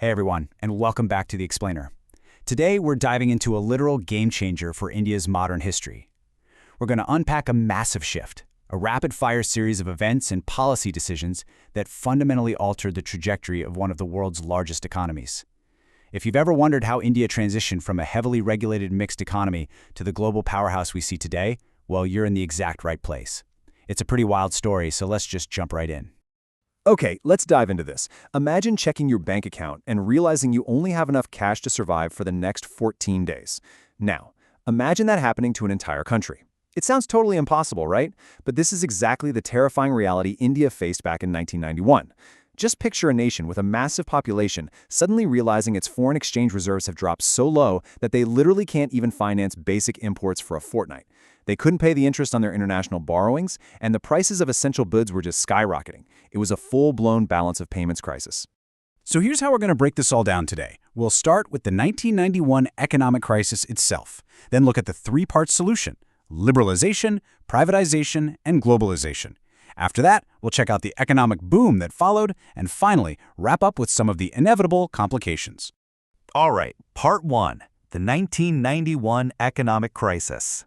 Hey everyone, and welcome back to The Explainer. Today we're diving into a literal game changer for India's modern history. We're going to unpack a massive shift, a rapid-fire series of events and policy decisions that fundamentally altered the trajectory of one of the world's largest economies. If you've ever wondered how India transitioned from a heavily regulated mixed economy to the global powerhouse we see today, well, you're in the exact right place. It's a pretty wild story, so let's just jump right in. Okay, let's dive into this. Imagine checking your bank account and realizing you only have enough cash to survive for the next 14 days. Now, imagine that happening to an entire country. It sounds totally impossible, right? But this is exactly the terrifying reality India faced back in 1991. Just picture a nation with a massive population suddenly realizing its foreign exchange reserves have dropped so low that they literally can't even finance basic imports for a fortnight. They couldn't pay the interest on their international borrowings, and the prices of essential goods were just skyrocketing. It was a full-blown balance of payments crisis. So here's how we're going to break this all down today. We'll start with the 1991 economic crisis itself, then look at the three-part solution: liberalization, privatization, and globalization. After that, we'll check out the economic boom that followed, and finally, wrap up with some of the inevitable complications. All right, Part 1, the 1991 economic crisis.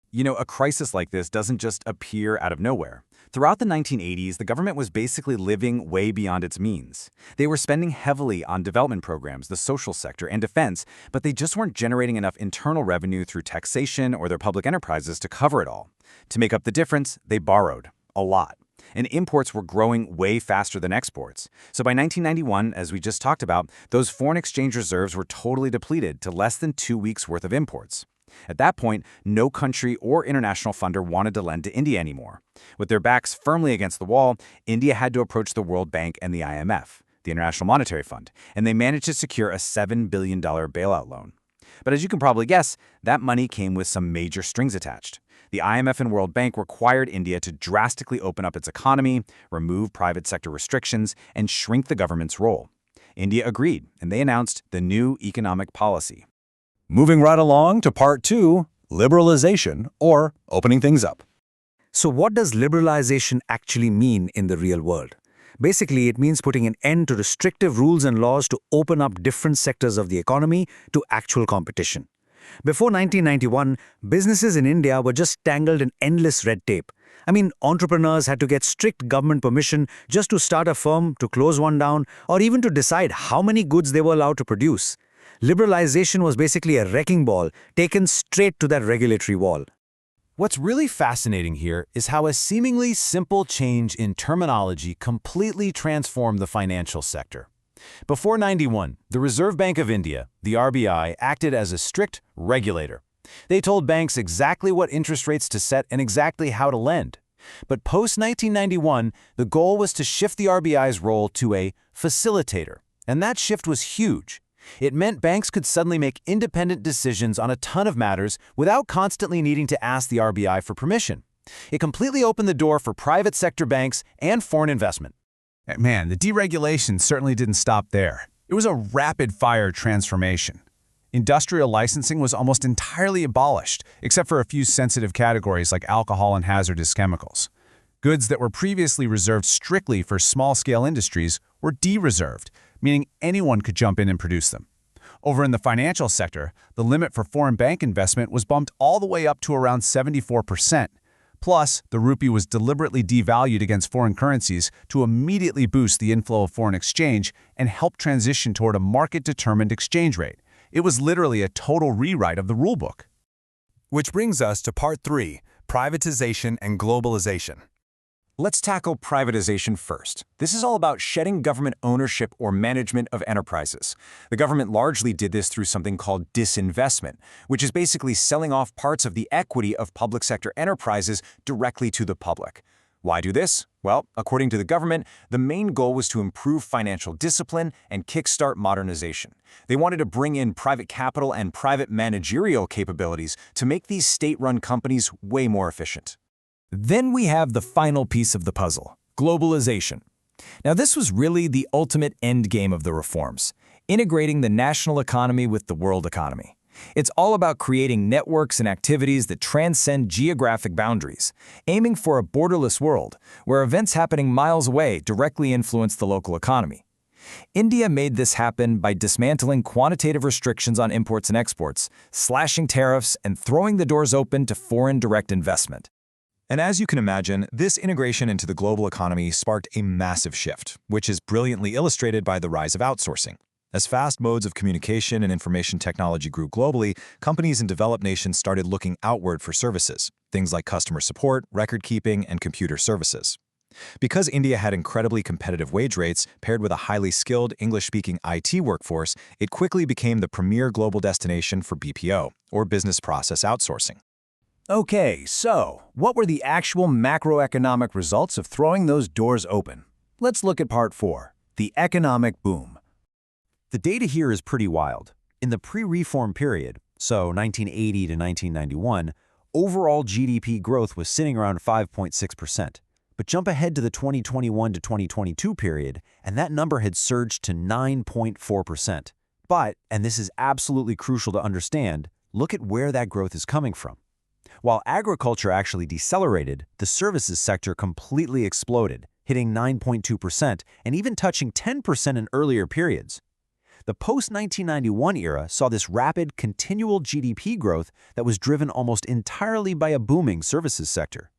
You know, a crisis like this doesn't just appear out of nowhere. Throughout the 1980s, the government was basically living way beyond its means. They were spending heavily on development programs, the social sector, and defense, but they just weren't generating enough internal revenue through taxation or their public enterprises to cover it all. To make up the difference, they borrowed. A lot. And imports were growing way faster than exports. So by 1991, as we just talked about, those foreign exchange reserves were totally depleted to less than 2 weeks' worth of imports. At that point, no country or international funder wanted to lend to India anymore. With their backs firmly against the wall, India had to approach the World Bank and the IMF, the International Monetary Fund, and they managed to secure a $7 billion bailout loan. But as you can probably guess, that money came with some major strings attached. The IMF and World Bank required India to drastically open up its economy, remove private sector restrictions, and shrink the government's role. India agreed, and they announced the new economic policy. Moving right along to Part 2, liberalization, or opening things up. So what does liberalization actually mean in the real world? Basically, it means putting an end to restrictive rules and laws to open up different sectors of the economy to actual competition. Before 1991, businesses in India were just tangled in endless red tape. I mean, entrepreneurs had to get strict government permission just to start a firm, to close one down, or even to decide how many goods they were allowed to produce. Liberalization was basically a wrecking ball taken straight to that regulatory wall. What's really fascinating here is how a seemingly simple change in terminology completely transformed the financial sector. Before 91, the Reserve Bank of India, the RBI, acted as a strict regulator. They told banks exactly what interest rates to set and exactly how to lend. But post-1991, the goal was to shift the RBI's role to a facilitator, and that shift was huge. It meant banks could suddenly make independent decisions on a ton of matters without constantly needing to ask the RBI for permission. It completely opened the door for private sector banks and foreign investment. Man, the deregulation certainly didn't stop there. It was a rapid-fire transformation. Industrial licensing was almost entirely abolished, except for a few sensitive categories like alcohol and hazardous chemicals. Goods that were previously reserved strictly for small-scale industries were de-reserved, meaning anyone could jump in and produce them. Over in the financial sector, the limit for foreign bank investment was bumped all the way up to around 74%. Plus, the rupee was deliberately devalued against foreign currencies to immediately boost the inflow of foreign exchange and help transition toward a market-determined exchange rate. It was literally a total rewrite of the rulebook. Which brings us to Part 3, privatization and globalization. Let's tackle privatization first. This is all about shedding government ownership or management of enterprises. The government largely did this through something called disinvestment, which is basically selling off parts of the equity of public sector enterprises directly to the public. Why do this? Well, according to the government, the main goal was to improve financial discipline and kickstart modernization. They wanted to bring in private capital and private managerial capabilities to make these state-run companies way more efficient. Then we have the final piece of the puzzle, globalization. Now this was really the ultimate end game of the reforms, integrating the national economy with the world economy. It's all about creating networks and activities that transcend geographic boundaries, aiming for a borderless world where events happening miles away directly influence the local economy. India made this happen by dismantling quantitative restrictions on imports and exports, slashing tariffs, and throwing the doors open to foreign direct investment. And as you can imagine, this integration into the global economy sparked a massive shift, which is brilliantly illustrated by the rise of outsourcing. As fast modes of communication and information technology grew globally, companies in developed nations started looking outward for services, things like customer support, record-keeping, and computer services. Because India had incredibly competitive wage rates paired with a highly skilled English-speaking IT workforce, it quickly became the premier global destination for BPO, or business process outsourcing. Okay, so what were the actual macroeconomic results of throwing those doors open? Let's look at part 4, the economic boom. The data here is pretty wild. In the pre-reform period, so 1980 to 1991, overall GDP growth was sitting around 5.6%. But jump ahead to the 2021 to 2022 period, and that number had surged to 9.4%. But, and this is absolutely crucial to understand, look at where that growth is coming from. While agriculture actually decelerated, the services sector completely exploded, hitting 9.2% and even touching 10% in earlier periods. The post-1991 era saw this rapid, continual GDP growth that was driven almost entirely by a booming services sector.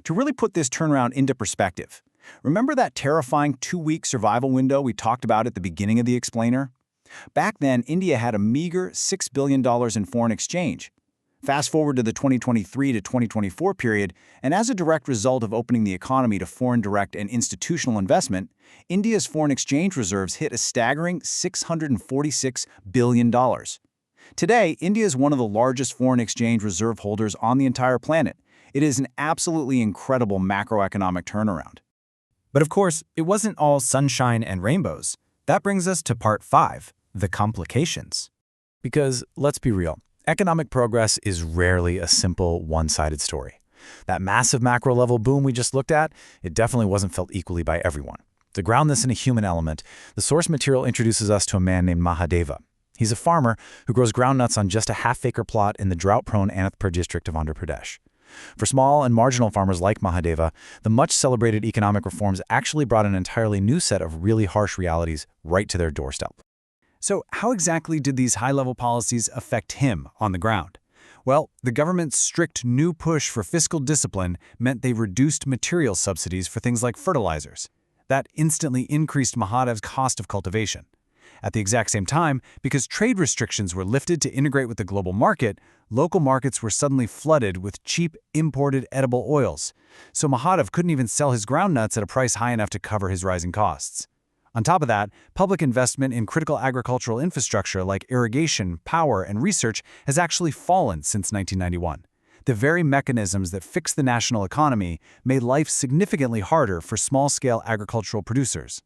To really put this turnaround into perspective, remember that terrifying 2-week survival window we talked about at the beginning of the explainer? Back then, India had a meager $6 billion in foreign exchange. Fast forward to the 2023 to 2024 period, and as a direct result of opening the economy to foreign direct and institutional investment, India's foreign exchange reserves hit a staggering $646 billion. Today, India is one of the largest foreign exchange reserve holders on the entire planet. It is an absolutely incredible macroeconomic turnaround. But of course, it wasn't all sunshine and rainbows. That brings us to part 5, the complications. Because, let's be real, economic progress is rarely a simple, one-sided story. That massive macro-level boom we just looked at, it definitely wasn't felt equally by everyone. To ground this in a human element, the source material introduces us to a man named Mahadeva. He's a farmer who grows groundnuts on just a half-acre plot in the drought-prone Anantapur district of Andhra Pradesh. For small and marginal farmers like Mahadeva, the much-celebrated economic reforms actually brought an entirely new set of really harsh realities right to their doorstep. So how exactly did these high-level policies affect him on the ground? Well, the government's strict new push for fiscal discipline meant they reduced material subsidies for things like fertilizers. That instantly increased Mahadev's cost of cultivation. At the exact same time, because trade restrictions were lifted to integrate with the global market, local markets were suddenly flooded with cheap, imported edible oils. So Mahadev couldn't even sell his groundnuts at a price high enough to cover his rising costs. On top of that, public investment in critical agricultural infrastructure like irrigation, power, and research has actually fallen since 1991. The very mechanisms that fix the national economy made life significantly harder for small-scale agricultural producers.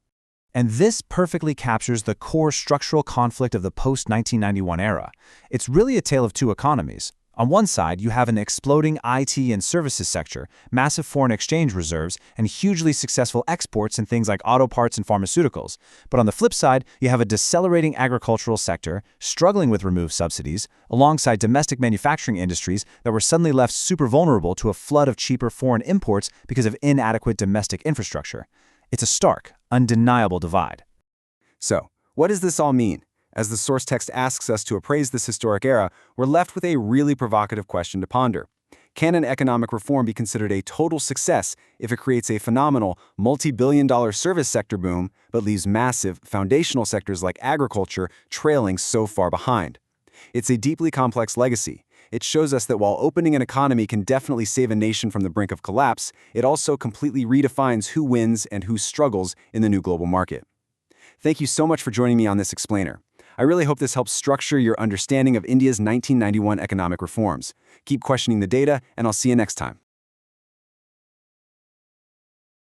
And this perfectly captures the core structural conflict of the post-1991 era. It's really a tale of two economies. On one side, you have an exploding IT and services sector, massive foreign exchange reserves, and hugely successful exports in things like auto parts and pharmaceuticals. But on the flip side, you have a decelerating agricultural sector, struggling with removed subsidies, alongside domestic manufacturing industries that were suddenly left super vulnerable to a flood of cheaper foreign imports because of inadequate domestic infrastructure. It's a stark, undeniable divide. So, what does this all mean? As the source text asks us to appraise this historic era, we're left with a really provocative question to ponder. Can an economic reform be considered a total success if it creates a phenomenal, multi-billion-dollar service sector boom, but leaves massive, foundational sectors like agriculture trailing so far behind? It's a deeply complex legacy. It shows us that while opening an economy can definitely save a nation from the brink of collapse, it also completely redefines who wins and who struggles in the new global market. Thank you so much for joining me on this explainer. I really hope this helps structure your understanding of India's 1991 economic reforms. Keep questioning the data, and I'll see you next time.